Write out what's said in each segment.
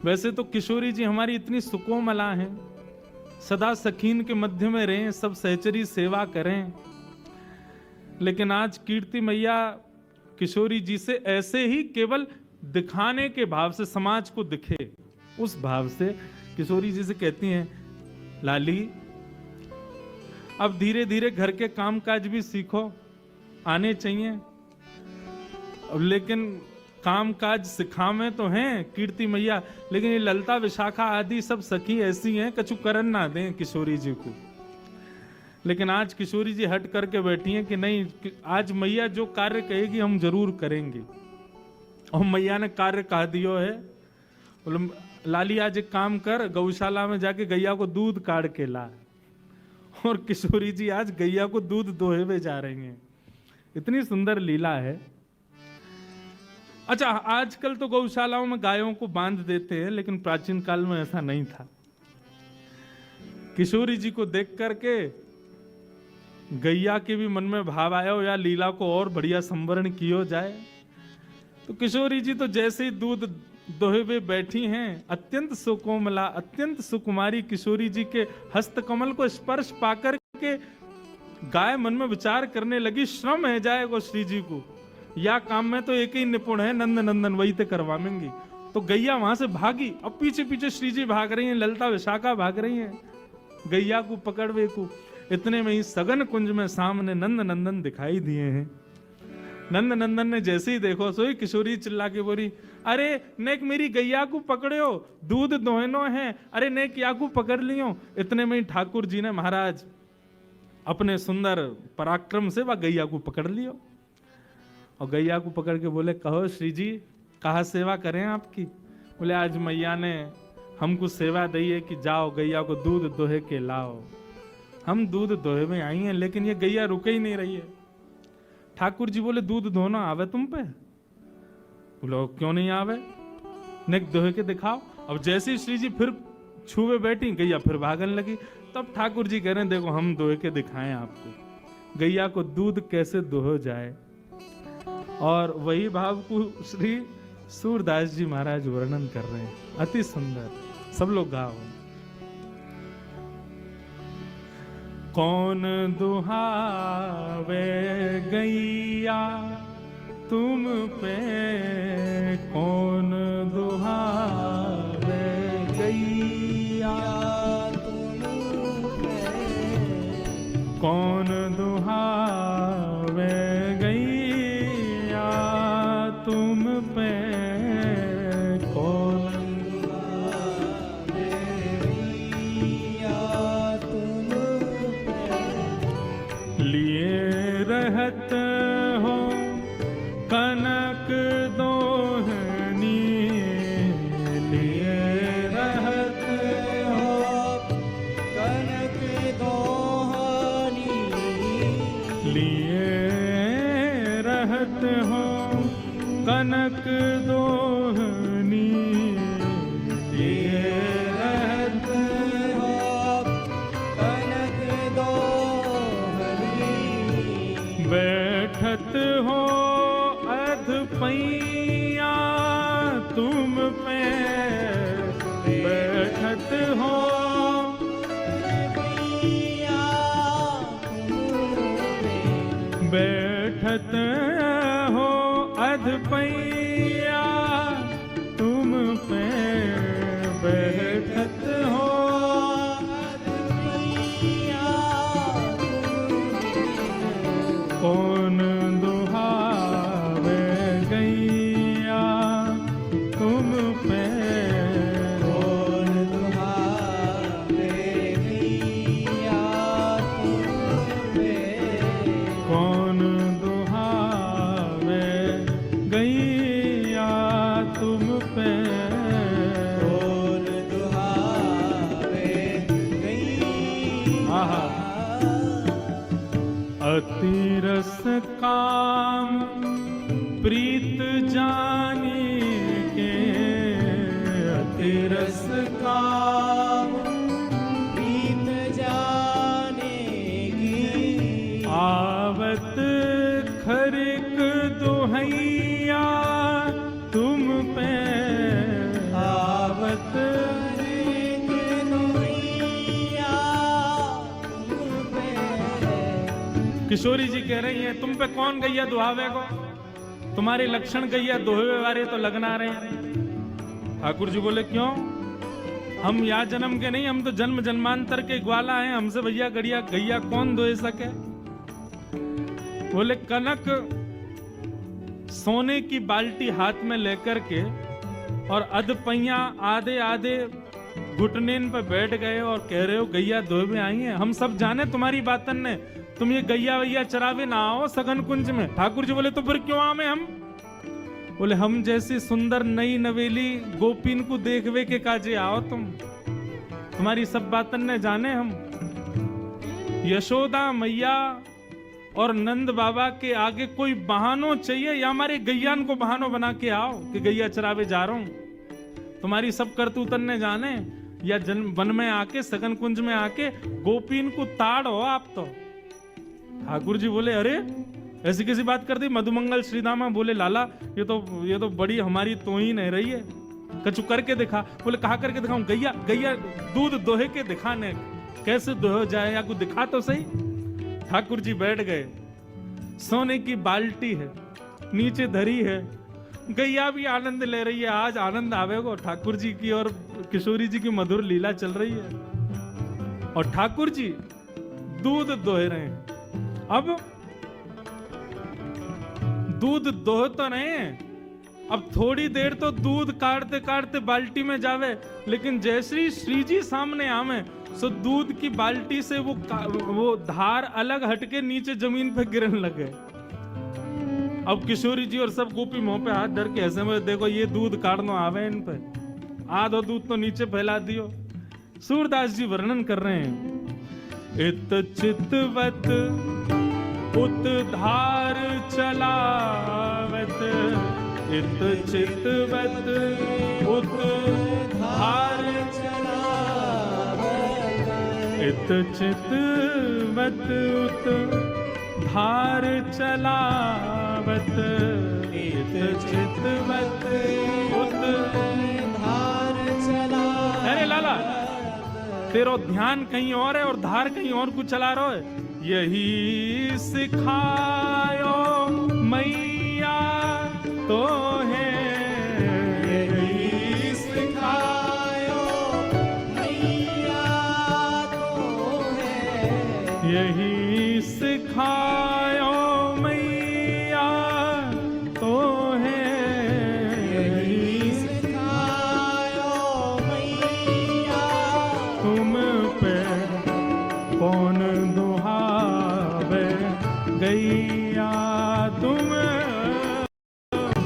वैसे तो किशोरी जी हमारी इतनी सुकोमला हैं, सदा सखीन के मध्य में रहें, सब सहचरी सेवा करें, लेकिन आज कीर्ति मैया किशोरी जी से ऐसे ही केवल दिखाने के भाव से, समाज को दिखे उस भाव से किशोरी जी से कहती हैं, लाली अब धीरे धीरे घर के काम काज भी सीखो, आने चाहिए, लेकिन काम काज सिखावे तो हैं कीर्ति मैया, लेकिन ये ललता विशाखा आदि सब सखी ऐसी हैं कछु करन ना दें किशोरी जी को। लेकिन आज किशोरी जी हट करके बैठी हैं कि नहीं, आज मैया जो कार्य कहेगी हम जरूर करेंगे। और मैया ने कार्य कह दियो है, बोले लाली आज एक काम कर, गौशाला में जाके गैया को दूध काट के ला। और किशोरी जी आज गैया को दूध दोहे में जा रही हैं। इतनी सुंदर लीला है। अच्छा, आजकल तो गौशालाओं में गायों को बांध देते हैं, लेकिन प्राचीन काल में ऐसा नहीं था। किशोरी जी को देख करके गैया के भी मन में भाव आया हो या लीला को और बढ़िया संवरण किया जाए। तो किशोरी जी तो जैसे ही दूध दोहे में बैठी हैं, अत्यंत सुकोमला, अत्यंत सुकुमारी किशोरी जी के हस्तकमल को स्पर्श पाकर के गाय मन में विचार करने लगी, श्रम है जाएगा श्री जी को, या काम में तो एक ही निपुण है, नंद नंदन वही ते करवाएंगी। तो गैया वहां से भागी, अब पीछे पीछे श्री जी भाग रही हैं, ललता विशाखा भाग रही हैं गैया को पकड़वे को। इतने में ही सघन कुंज में सामने नंद नंदन दिखाई दिए हैं। नंद नंदन ने जैसे ही देखो सोई किशोरी चिल्ला के बोली, अरे नेक मेरी गैया को पकड़ो, दूध दोहनो है, अरे नेक या को पकड़ लियो। इतने में ही ठाकुर जी ने महाराज अपने सुंदर पराक्रम से वह गैया को पकड़ लियो और गैया को पकड़ के बोले, कहो श्री जी कहाँ सेवा करें आपकी। बोले आज मैया ने हमको सेवा दी है कि जाओ गैया को दूध दोहे के लाओ। हम दूध दोहे में आई हैं, लेकिन ये गैया रुके ही नहीं रही है। ठाकुर जी बोले दूध दोहना आवे तुम पे? बोलो क्यों नहीं आवे, नेक दोहे के दिखाओ। अब जैसे ही श्री जी फिर छुए बैठी, गैया फिर भागने लगी। तब ठाकुर जी कह रहे हैं, देखो हम दोहे के दिखाएं आपको गैया को दूध कैसे दोहो जाए। और वही भाव को श्री सूरदास जी महाराज वर्णन कर रहे हैं, अति सुंदर। सब लोग गाओ। कौन दुहावे गैया तुम पे, कौन दुहावे गैया तुम पे, कौन दुहावे गैया तुम पे, कौन दुहावे गैया तुम पे, लिए रहत हो कनक दोहनी, लिए रहत हो कनक दोहनी, लिए रहत हो कनक दोहनी, लिए रहत हो कनक दोहनी, बैठत हो पैया तुम पे, बैठत हो पैया तुम पे, बैठत हो अध पैया तुम पे, बैठत हो अध पैया कौन अतिरस काम प्रीत जाने के, अतिरस काम प्रीत जाने की, आवत खरिक दुहैया तुम पे, आवत किशोरी जी कह रही हैं तुम पे कौन गैया दुहावे को, तुम्हारे लक्षण गैया दोहे वाले तो लगना रहे हैं। ठाकुर जी बोले क्यों, हम या जन्म के नहीं, हम तो जन्म जन्मांतर के ग्वाला हैं, हमसे भैया गड़िया गैया कौन दोहे सके। बोले कनक सोने की बाल्टी हाथ में लेकर के और अधपैया आधे आधे घुटनेन पे बैठ गए और कह रहे हो गैया दोहे में आई है। हम सब जाने तुम्हारी बातन ने, तुम ये गैया वैया चरावे ना आओ सगन कुंज में। ठाकुर जी बोले तो फिर क्यों आवे हम। बोले हम जैसी सुंदर नई नवेली गोपीन को देखवे के काजे आओ तुम, तुम्हारी सब बातन ने जाने हम। यशोदा मैया और नंद बाबा के आगे कोई बहानो चाहिए या हमारे गैयान को बहानो बना के आओ कि गैया चरावे जा रहा हूं। तुम्हारी सब करतूतन ने जाने या वन में आके सगन कुंज में आके गोपीन को ताड़ हो आप तो। ठाकुर जी बोले अरे ऐसी कैसी बात कर दी। मधुमंगल श्रीदामा बोले लाला ये तो बड़ी हमारी तोहीन है रही है, कछु करके दिखा। बोले कहा करके दिखाऊं, गैया गैया दूध दोहे के दिखाने, कैसे दोहे जाए या कुछ दिखा तो सही। ठाकुर जी बैठ गए, सोने की बाल्टी है नीचे धरी है, गैया भी आनंद ले रही है। आज आनंद आवेगो ठाकुर जी की और किशोरी जी की मधुर लीला चल रही है और ठाकुर जी दूध दोह रहे हैं। अब दूध दोह तो नहीं, अब थोड़ी देर तो दूध काटते काटते बाल्टी में जावे, लेकिन जैसे श्री जी सामने आवे सो दूध की बाल्टी से वो धार अलग हटके नीचे जमीन पे गिरने लगे। अब किशोरी जी और सब गोपी मुंह पे हाथ धर के ऐसे में देखो ये दूध काटनो आवे इन पे, आधो दूध तो नीचे फैला दियो। सूरदास जी वर्णन कर रहे हैं इत चितवत उत धार चलावत, इत चितवत उत धार चलावत, इत चितवत उत धार चलावत, इत चितवत उत धार चलावत। अरे लाला तेरो ध्यान कहीं और है और धार कहीं और कुछ चला रहा है। यही सिखायो मैया तो है, यही सिखायो मैया तो है, यही सिखायो मैया तो है, यही सिखायो मैया तुम पे कौन दुहावे गैया तुम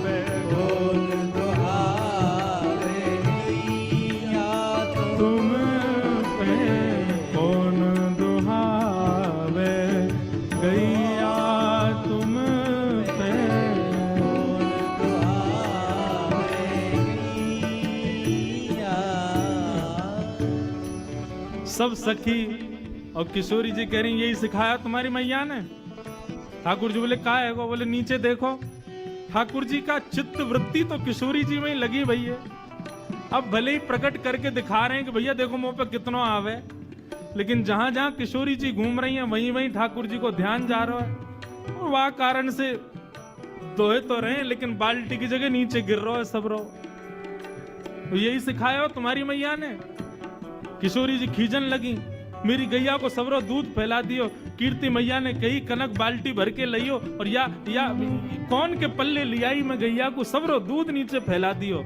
पे कौन दुहावे गैया तुम पे कौन दुहावे गैया तुम पे कौन दुहावे गैया। सब सखी और किशोरी जी कह रही यही सिखाया तुम्हारी मैया ने। ठाकुर जी बोले का है वो, बोले नीचे देखो। ठाकुर जी का चित्त वृत्ति तो किशोरी जी में ही लगी भई है। अब भले ही प्रकट करके दिखा रहे हैं कि भैया देखो मुंह पे कितना आवे, लेकिन जहां जहां किशोरी जी घूम रही हैं वहीं वहीं ठाकुर जी को ध्यान जा रहा है और वह कारण से दोहे तो रहे लेकिन बाल्टी की जगह नीचे गिर रहा है सब रो। तो यही सिखाया हो तुम्हारी मैया ने। किशोरी जी खींचन लगी, मेरी गैया को सबरो दूध फैला दियो। कीर्ति मैया ने कही कनक बाल्टी भर के लियो और या कौन के पल्ले लियाई में गैया को सबरो दूध नीचे फैला दियो।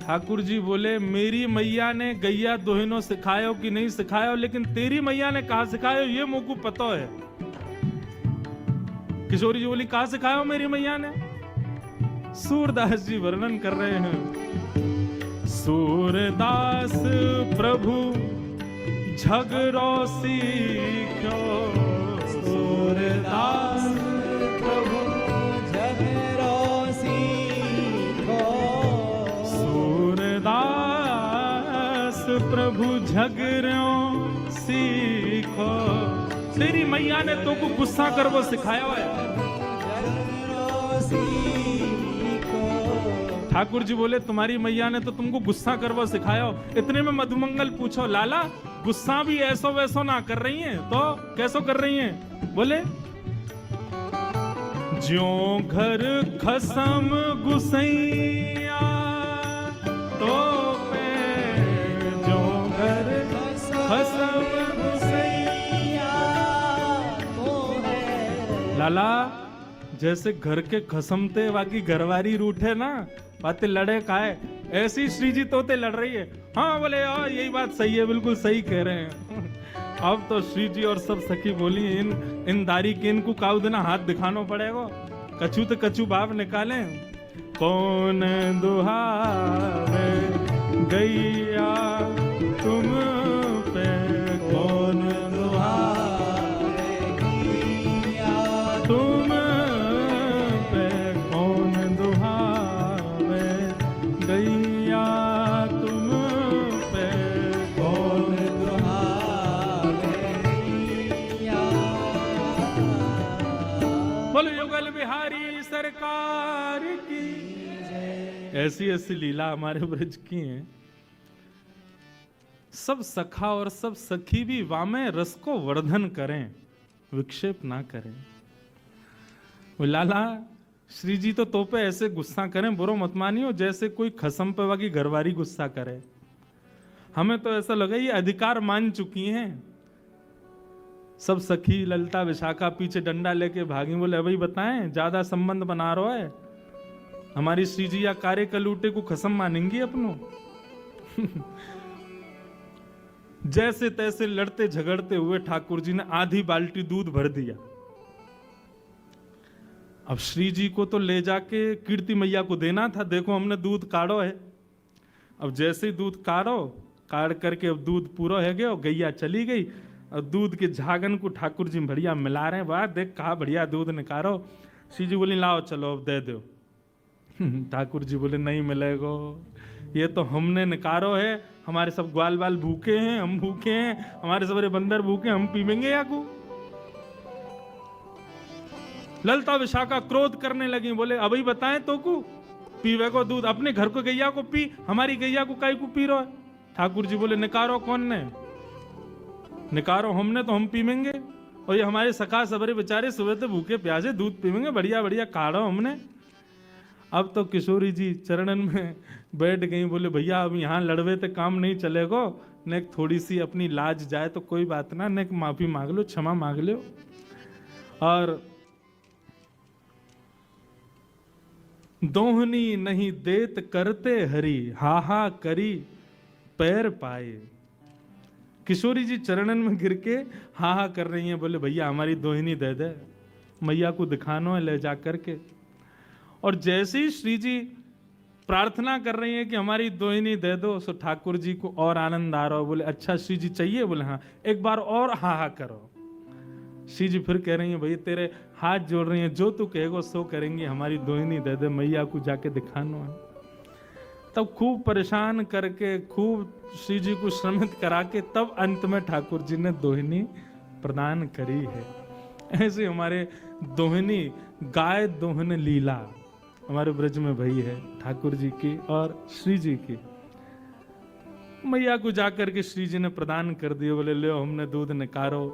ठाकुर जी बोले मेरी मैया ने गैया दोहिनो सिखायो कि नहीं सिखायो, लेकिन तेरी मैया ने कहा सिखायो ये मुझको पता है। किशोरी जी बोली कहा सिखायो मेरी मैया ने। सूरदास जी वर्णन कर रहे हैं सूरदास प्रभु झगड़ो सीख्यो, सूरदास प्रभु झगड़ो सीखो, सूरदास प्रभु झगड़ो सीखो। तेरी मैया ने तो को गुस्सा कर वो सिखाया है। ठाकुर जी बोले तुम्हारी मैया ने तो तुमको गुस्सा कर वो सिखाया। इतने में मधुमंगल पूछो लाला गुस्सा भी ऐसो वैसो ना कर रही हैं तो कैसो कर रही हैं। बोले ज्यों घर खसम गुसैया तो पे ज्यों घर खसम गुसैया तो है। लाला जैसे घर के खसमते बाकी घरवारी रूठे ना, बातें लड़े काहे, ऐसी श्री जी तोते लड़ रही है। हाँ बोले यार यही बात सही है, बिल्कुल सही कह रहे हैं। अब तो श्री जी और सब सखी बोली इन दारी के इनको काऊ देना हाथ दिखाना पड़ेगा, कछु तो कछु बाप निकाले। कौन दुहावे गैया तुम पे, कौन दुहावे गैया तुम पे, कौन दुहावे गैया तुम पे, कौन बोलो युगल बिहारी सरकार की। ऐसी ऐसी लीला हमारे ब्रज की हैं। सब सखा और सब सखी भी वामे रस को वर्धन करें, विक्षेप ना करें। वो लाला श्री जी तो तोपे ऐसे गुस्सा करें, बुरो मत मानियो, जैसे कोई खसम पे वाकी घरवारी गुस्सा करे। हमें तो ऐसा लगा ये अधिकार मान चुकी हैं। सब सखी ललिता विशाखा पीछे डंडा लेके भागी, बोले भाई बताएं ज्यादा संबंध बना रहा है, हमारी श्री जी या कार्य कलूटे को खसम मानेंगी अपनों। जैसे तैसे लड़ते झगड़ते हुए ठाकुर जी ने आधी बाल्टी दूध भर दिया। अब श्री जी को तो ले जाके कीर्ति मैया को देना था, देखो हमने दूध काढ़ो है। अब जैसे ही दूध काढ़ करके अब दूध पूरा है गया और गैया चली गई, और दूध के झागन को ठाकुर जी बढ़िया मिला रहे हैं। वाह देख कहा बढ़िया दूध निकालो। श्री जी बोली लाओ चलो अब दे दो। ठाकुर जी बोले नहीं मिलेगो, ये तो हमने निकारो है, हमारे सब ग्वाल बाल भूखे हैं, हम भूखे हैं, हमारे सबरे बंदर भूखे, हम पीवेंगे या को। ललिता विशाखा क्रोध करने लगी, बोले अभी बताएं तो को पीवे को दूध, अपने घर को गैया को पी, हमारी गैया को काई को पी रहा है। ठाकुर जी बोले निकारो कौन ने, निकारो हमने तो हम पीवेंगे, और ये हमारे सखा सबरे बेचारे सुबह तो भूखे प्यासे दूध पीवेंगे, बढ़िया बढ़िया काढ़ो हमने। अब तो किशोरी जी चरणन में बैठ गई, बोले भैया अब यहाँ लड़वे तो काम नहीं चलेगो, ने थोड़ी सी अपनी लाज जाए तो कोई बात ना, ने माफी मांग लो, क्षमा मांग लो। और दोहनी नहीं देत करते हरी, हाहा करी पैर पाए। किशोरी जी चरणन में गिर के हाहा कर रही हैं, बोले भैया हमारी दोहिनी दे दे, मैया को दिखानो है ले जा करके। और जैसे ही श्री जी प्रार्थना कर रही हैं कि हमारी दोहिनी दे दो, सो ठाकुर जी को और आनंद आ रहा हो, बोले अच्छा श्री जी चाहिए, बोले हाँ एक बार और हाहा करो। श्री जी फिर कह रही हैं भैया तेरे हाथ जोड़ रही हैं, जो तू कहेगो सो करेंगे, हमारी दोहिनी दे दे, मैया को जाके दिखानो है। तब खूब परेशान करके खूब श्री जी को श्रमित करा के तब अंत में ठाकुर जी ने दोहिनी प्रदान करी है। ऐसे हमारे दोहिनी गाय दोहन लीला हमारे ब्रज में भई है, ठाकुर जी की और श्री जी की। मैया को जाकर के श्री जी ने प्रदान कर दिए, बोले ले हमने दूध निकारो।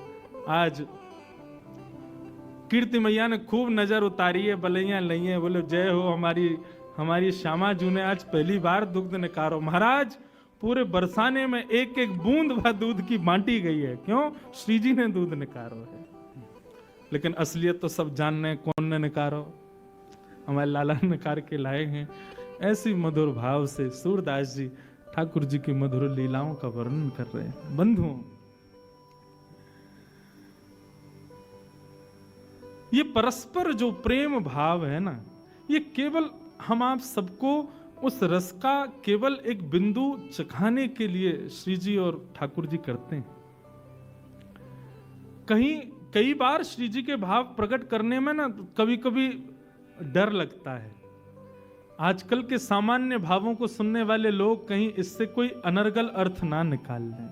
आज कीर्ति मैया ने खूब नजर उतारी है, बलैया लई है, बोले जय हो हमारी श्यामा जू ने आज पहली बार दुग्ध निकारो। महाराज पूरे बरसाने में एक एक बूंद व दूध की बांटी गई है, क्यों श्री जी ने दूध निकारो है। लेकिन असलियत तो सब जानने कौन ने निकारो, हमारे लाला ने निकार के लाए हैं। ऐसी मधुर भाव से सूरदास जी ठाकुर जी की मधुर लीलाओं का वर्णन कर रहे हैं। बंधुओं, ये परस्पर जो प्रेम भाव है ना, ये केवल हम आप सबको उस रस का केवल एक बिंदु चखाने के लिए श्री जी और ठाकुर जी करते हैं। कई बार श्री जी के भाव प्रकट करने में ना कभी कभी डर लगता है। आजकल के सामान्य भावों को सुनने वाले लोग कहीं इससे कोई अनर्गल अर्थ ना निकाल लें।